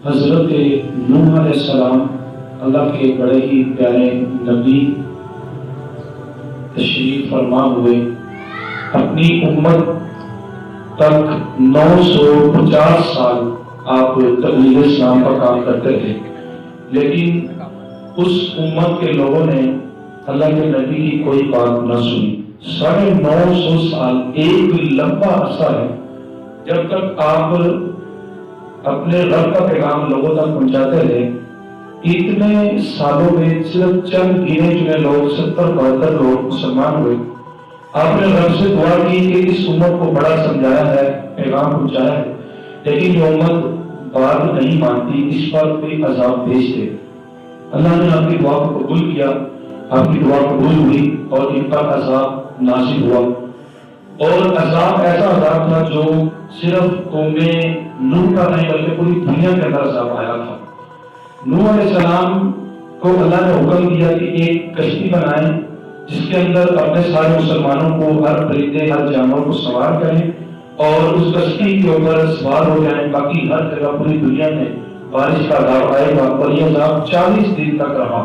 حضرت نوح علیہ السلام اللہ کے بڑے ہی پیارے نبی تشریف فرما ہوئے اپنی امت تک 950 سال آپ تبلیغ اسلام کا کام کرتے تھے، لیکن اس امت کے لوگوں نے اللہ کے نبی کی کوئی بات نہ سنی۔ 950 سال ایک لمبا عرصہ ہے جب تک آپ اپنے رب کا پیغام لوگوں تک پہنچاتے رہے۔ اتنے سالوں میں صرف چند گنے چنے لوگ 70-72 لوگ مسلمان ہوئے۔ آپ نے رب سے دعا کی کہ اس امت کو بڑا سمجھایا ہے، پیغام پہنچایا ہے، لیکن یہ امت بات نہیں مانتی، اس پر کوئی عذاب بھیج دے۔ اللہ نے آپ کی دعا کو قبول کیا، آپ کی دعا قبول ہوئی اور ان پر عذاب نازل ہوا، اور عذاب ایسا عذاب تھا جو صرف قوم نوح کا نہیں بلکہ پوری دنیا کے اندر عذاب آیا تھا۔ نوح علیہ السلام کو اللہ نے حکم دیا کہ ایک کشتی بنائیں جس کے اندر اپنے سارے مسلمانوں کو، ہر پرندے ہر جانور کو سوار کریں اور اس کشتی کے اوپر سوار ہو جائیں، باقی ہر جگہ پوری دنیا میں بارش کا عذاب آئے گا، اور یہ عذاب 40 دن تک رہا۔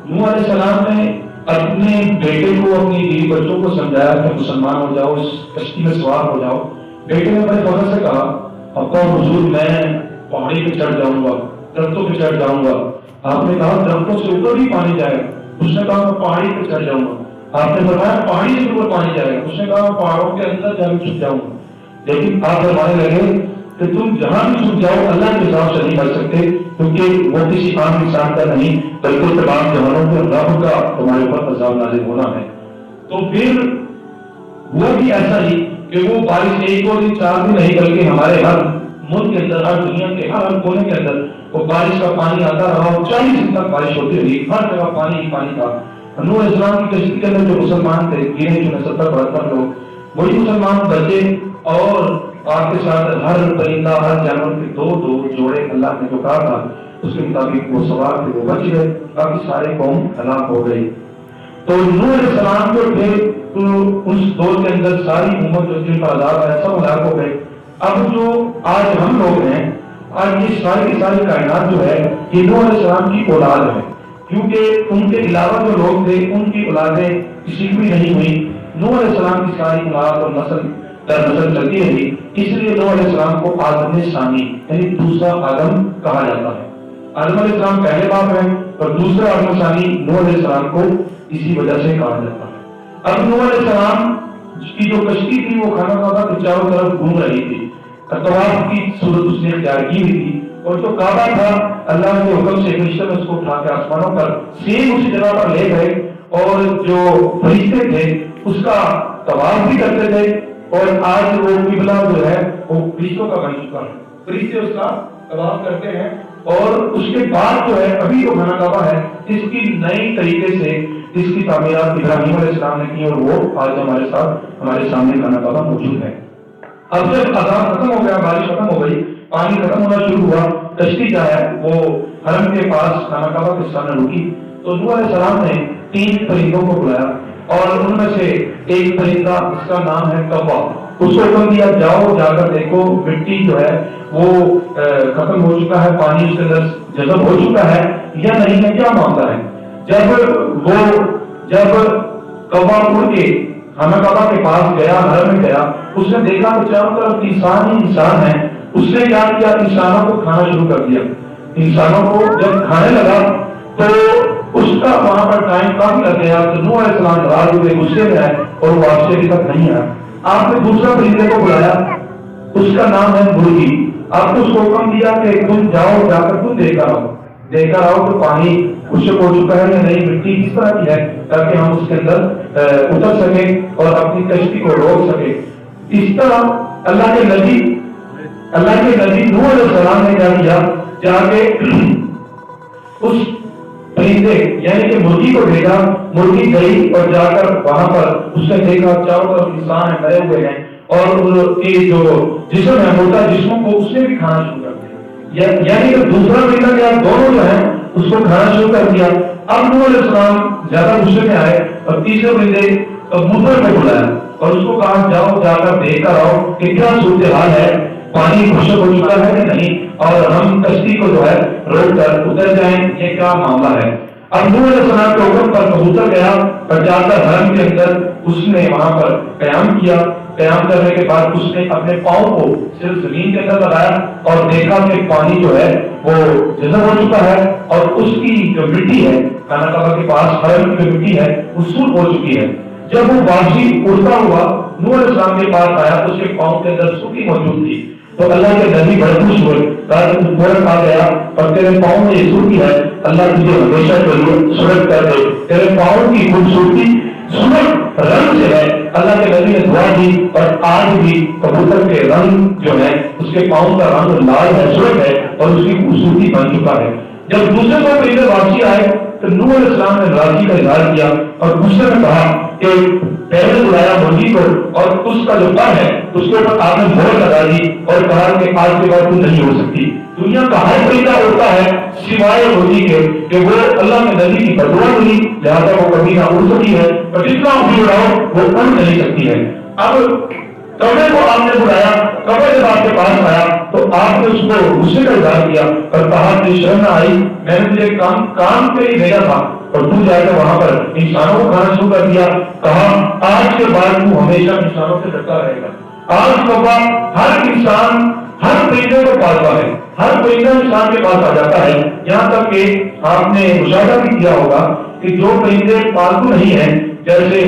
نوح علیہ السلام نے اپنے بیٹے کو، اپنی بیوی بچوں کو سمجھایا کہ مسلمان ہو جاؤ، اس کشتی میں سوار ہو جاؤ۔ بیٹے نے بڑے فخر سے کہا ابا حضور میں پہاڑی پہ چڑھ جاؤں گا، درختوں پہ چڑھ جاؤں گا۔ آپ نے کہا درختوں سے اوپر بھی پانی جائے گا؟ اس نے کہا میں پہاڑی پہ چڑھ جاؤں گا۔ آپ نے فرمایا پہاڑی سے اوپر پانی جائے گا؟ اس نے کہا میں پہاڑوں کے اندر جا کے چھپ جاؤں گا۔ لیکن آپ فرمانے لگے کہ تم جہاں بھی چھپ جاؤ اللہ کے حساب سے نہیں بچ سکتے، کیونکہ وہ کسی عام انسان کا نہیں بلکہ تمام جہانوں کے رب کا تمہارے اوپر عذاب نازل ہونا ہے۔ تو پھر ہوا بھی ایسا ہی کہ وہ بارش ایک اور دن 4 دن نہیں بلکہ ہمارے ہر ملک کے اندر، ہر دنیا کے ہر کونے کے اندر وہ بارش کا پانی آتا رہا، اور 40 دن تک بارش ہوتی رہی، ہر جگہ پانی ہی پانی تھا۔ نوح علیہ السلام کی کشتی کے اندر جو مسلمان تھے، گنے چنے 70-72 لوگ، وہی مسلمان بچے، اور آپ کے ساتھ ہر پرندہ ہر جانور کے 2 جوڑے اللہ نے جو کہا تھا اس کے مطابق وہ سوار تھے، وہ بچ گئے، باقی سارے قوم ہلاک ہو گئی۔ تو نوح علیہ السلام جو تھے تو اس دور کے اندر ساری امت جو جن کا عذاب ہے سب ہلاک ہو گئے۔ اب جو آج ہم لوگ ہیں، آج یہ ساری کی ساری کائنات جو ہے یہ نوح علیہ السلام کی اولاد ہے، کیونکہ ان کے علاوہ جو لوگ تھے ان کی اولادیں کسی بھی نہیں ہوئی۔ نوح علیہ السلام کی ساری اولاد اور نسل در نسل چلتی رہی، اس لیے نوح علیہ السلام کو آدم ثانی یعنی دوسرا آدم کہا جاتا ہے۔ آدم علیہ السلام پہلے باپ ہیں اور دوسرا آدم ثانی نوح علیہ السلام کو اسی وجہ سے کہا جاتا ہے۔ اب نوح علیہ السلام کی جو کشتی تھی وہ خانہ کعبہ کے چاروں طرف گھوم رہی تھی، طواف کی صورت اس نے اختیار کی ہوئی تھی، اور جو کعبہ تھا اللہ کے حکم سے فرشتے نے اس کو اٹھا کے آسمانوں پر سیم اسی جگہ پر لے گئے، اور جو فرشتے تھے اس کا طواف بھی کرتے تھے، اور آج وہ قبلہ جو ہے وہ فرشتوں کا بن چکا ہے، فرشتے اس کا طواف کرتے ہیں۔ اور اس کے بعد جو ہے ابھی جو خانہ کعبہ ہے اس کی نئی طریقے سے اس کی تعمیرات ابراہیم علیہ السلام نے کی، اور وہ آج ہمارے ساتھ ہمارے سامنے خانہ کعبہ موجود ہے۔ اب جب عذاب ختم ہو گیا، بارش ختم ہو گئی، پانی ختم ہونا شروع ہوا، کشتی جو ہے وہ حرم کے پاس خانہ کعبہ کے سامنے رکی، تو نوح علیہ السلام نے 3 پرندوں کو بلایا، اور ان میں سے ایک پرندہ اس کا نام ہے کوا، اس کو حکم دیا جاؤ جا کر دیکھو مٹی جو ہے وہ ختم ہو چکا ہے، پانی اس کے اندر جذب ہو چکا ہے یا نہیں ہے، کیا معاملہ ہے۔ جب کوا اڑ کے خانہ کعبہ کے پاس گیا، حرم میں گیا، اس نے دیکھا کہ چاروں طرف انسان ہی انسان ہے، اس نے کیا کیا، انسانوں کو کھانا شروع کر دیا۔ انسانوں کو جب کھانے لگا تو اس کا وہاں پر ٹائم کافی لگ گیا، تو نوح علیہ السلام ناراض ہوئے، غصے میں آئے اور وہ واپسی ابھی تک نہیں آیا۔ آپ نے دوسرا پرندے کو بلایا، اس کا نام ہے مرغی، آپ کو اس کو حکم دیا کہ تم جاؤ جا کر تم دیکھ کر آؤ کہ پانی خشک ہو چکا ہے یا نہیں، مٹی کس طرح کی ہے، تاکہ ہم اس کے اندر اتر سکیں اور اپنی کشتی کو روک سکیں۔ اس طرح اللہ کے نبی نوح علیہ السلام نے کیا کیا، جا کے اس پرندے یعنی کہ مرغی کو دیکھا، مرغی گئی اور جا کر وہاں پر اس نے دیکھا چاروں طرف انسان ہیں، مرے ہوئے ہیں، اور ان کی جو جسم ہے مردہ جسموں کو اس نے بھی کھانا شروع کر دیا، یعنی کہ دوسرا پرندہ کیا، دونوں جو ہیں اس کو کھانا شروع کر دیا۔ اب نوح علیہ السلام زیادہ غصے میں آئے اور تیسرے پرندے کبوتر کو بلایا اور اس کو کہا جاؤ جا کر دیکھ کر آؤ کہ کیا صورتحال ہے، پانی خشک ہو چکا ہے کہ نہیں۔ اور ہم کشتی کو جو ہے روک کر اتر جائیں، یہ کیا معاملہ ہے؟ اب نوح علیہ السلام کے حکم پر کبوتر گیا اور جا کر حرم کے اندر اس نے وہاں پر قیام کیا. قیام کرنے کے بعد اس نے اپنے پاؤں کو صرف زمین کے اندر لگایا اور دیکھا کہ پانی جو ہے وہ جذب ہو چکا ہے اور اس کی جو مٹی ہے خانہ کعبہ کے پاس حرم کی جو مٹی ہے وہ سرخ ہو چکی ہے. جب وہ واپسی اڑتا ہوا نوح علیہ السلام کے پاس آیا تو اس کے پاؤں کے اندر سوکھی موجود تھی. تو اللہ کے نبی بڑے خوش ہوئے، کہا کہ تو فوراً آ گیا اور تیرے پاؤں میں یہ سرخی ہے، اللہ تجھے ہمیشہ کے لیے سرخ کر دے. تیرے پاؤں کی خوبصورتی سرخ رنگ سے ہے. اللہ کے نبی نے دعا دی اور آج بھی کبوتر کے رنگ جو ہے اس کے پاؤں کا رنگ لال ہے، سرخ ہے اور اس کی خوبصورتی بن چکا ہے. جب دوسرے دو مہینے واپسی آئے تو نوح علیہ السلام نے راضی کا اظہار کیا اور غصے میں کہا کہ پہلے بلایا مرغی کو اور اس کا جو پر ہے اس کے اوپر آپ نے مہر لگا دی اور کہا کہ آج کے بعد تو نہیں ہو سکتی. دنیا کا ہر پرندہ ہوتا ہے سوائے مرغی کے کہ وہ اللہ کے نبی کی بددعا ملی لہٰذا وہ کبھی نہ اڑ سکی ہے اور جتنا بھی اڑاؤ وہ اڑ نہیں سکتی ہے. اب کبے کو آپ نے بلایا، کبے جب آپ کے پاس آیا تو آپ نے اس کو غصے کا اظہار کیا اور کہا کہ شرم نہ آئی، میں نے تجھے کام پہ ہی بھیجا تھا اور تو جا کے وہاں پر انسانوں کو کھانا شروع کر دیا. کہا آج کے بعد تو ہمیشہ انسانوں سے ڈرتا رہے گا. آج صبح ہر انسان ہر پرندے کو پالتا ہے، ہر پرندہ انسان کے پاس آ جاتا ہے. یہاں تک کہ آپ نے مشاہدہ بھی کیا ہوگا کہ جو پرندے پالتو نہیں ہیں جیسے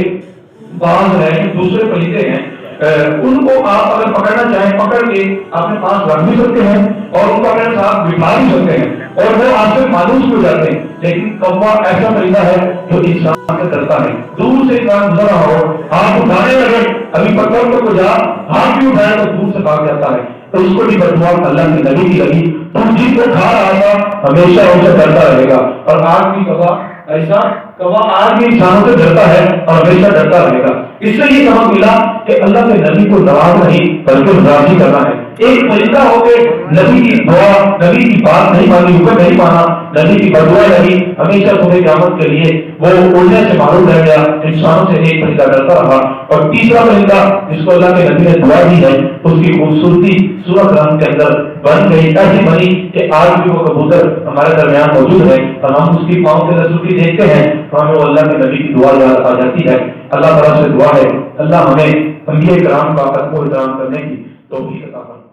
باز ہے، دوسرے پرندے ہیں، ان کو آپ اگر پکڑنا چاہیں پکڑ کے اپنے پاس رکھ بھی سکتے ہیں اور ان کو اپنے ساتھ بٹھا بھی سکتے ہیں اور وہ آپ سے مانوس بھی ہو جاتے ہیں. لیکن کوا ایسا پرندہ ہے جو انسان سے ڈرتا ہے. دور سے انسان گزر رہا ہو، آپ اٹھانے لگے، ابھی پکڑ کو جا ہاتھ بھی اٹھایا تو دور سے بھاگ جاتا ہے. تو اس کو بھی بددعا اللہ کے نبی کی لگی، تم جن کو کھا رہا تھا ہمیشہ ان سے ڈرتا رہے گا. اور آج بھی کوا ایسا کوا آج بھی انسانوں سے ڈرتا ہے اور ہمیشہ ڈرتا رہے گا. اس سے یہ سبق ملا کہ اللہ کے نبی کو نواز نہیں بلکہ راضی کرنا ہے. ایک پرندہ ہو کے نبی کی دعا، نبی کی بات نہیں مانی، حکم نہیں مانا، نبی کی بددعا لگی، ہمیشہ صبح قیامت کے لیے وہ اڑنے سے معروف رہ گیا. انسانوں سے ایک پرندہ ڈرتا رہا. اور تیسرا پرندہ جس کو اللہ کے نبی نے دعا دی ہے اس کی خوبصورتی سورج رنگ کے اندر بن گئی، ایسی بنی کہ آج بھی وہ کبوتر ہمارے درمیان موجود ہے اور ہم اس کی پاؤں کے نزدیکی دیکھتے ہیں تو ہمیں اللہ کے نبی کی دعا یاد آ جاتی ہے. اللہ تعالیٰ سے دعا ہے اللہ ہمیں انبیاء کرام کا ادب و احترام کرنے کی توفیق عطا فرمائے.